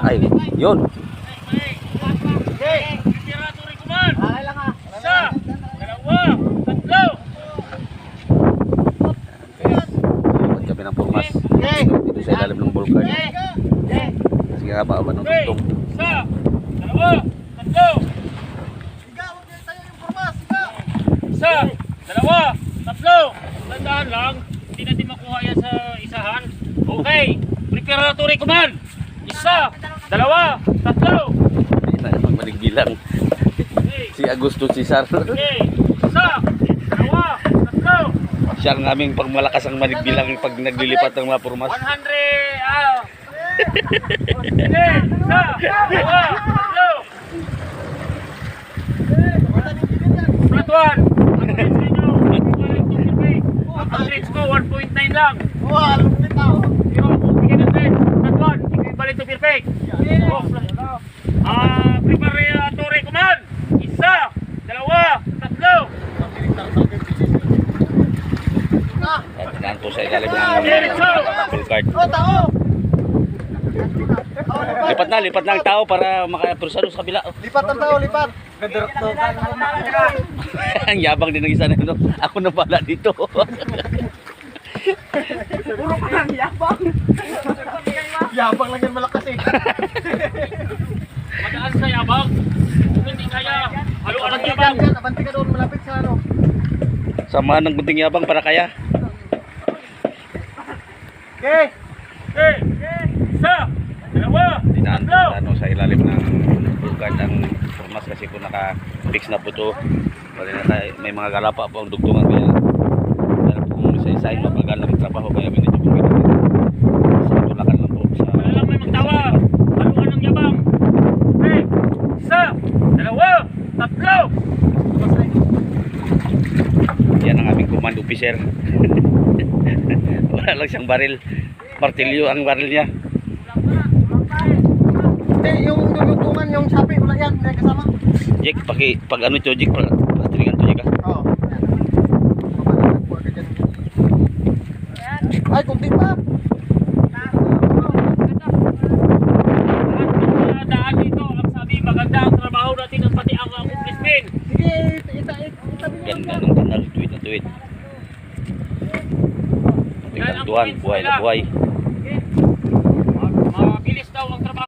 Ay, yun. Lumad kami ng purmas. Dito sa ilalim ng bulkan. Sige nga ba, ng tugtong. Isa, dalawa, tatlo. Tandaan lang, hindi natin makuha yan sa isahan. Okay, preparatory command. Isa, dalawa, tatlo. Hindi na magmaligbilang. Si Augusto Cesar. Okay, isa, dalawa, tatlo. Siya ang aming pagmalakas ang maligbilang pag naglilipat ng mga purmas. 100, Okay, isa, dalawa, tatlo. Flat one. Ang reach ko, 1.9 lang. Pero bigyan natin. Flat one. Balik to perfect. Preparatory command. Isa, dalawa, tatlo. Tandaan po sa ilalim ng bulkan. Lipat na ang tao para makapurusado sa kabila. Lipat ang tao, lipat. Ang yabang din ng isa na yun. Ako na pala dito. Yabang lang yan, malakas eh. Magaan sa yabang. Kung hindi kaya, haluan ang yabang. Abanti ka doon, malapit sa ano. Samahan ng kunting yabang para kaya. Okay. Okay, isa, dalawa, Dinaan tatlo. ano, sa ilalim ng bulkan ang purmas kasi po naka-fix na po ito. May mga galapa po ang dugtungan kaya dahil po kung isa-isahin mapagal ng trabaho kaya medyo po sa tulakan lang po sa Wala lang may magtawa. Haluan ang yabang. Okay, isa, dalawa, tatlo. yan ang aming command officer. Wala lang siyang baril, martilyo ang baril niya. Hindi, yung dudugtungan, yung sapi, wala yan, may kasama. Jack, pag ano ito Jack, pag-tilingan ito Jack. Oo. Ay, kunti pa. Daan dito, ang sabi, maganda ang trabaho natin at pati ang accomplishment. Sige, itabi niyo. Ganda ng tuwid na tuwid. Tingnan buhay na buhay.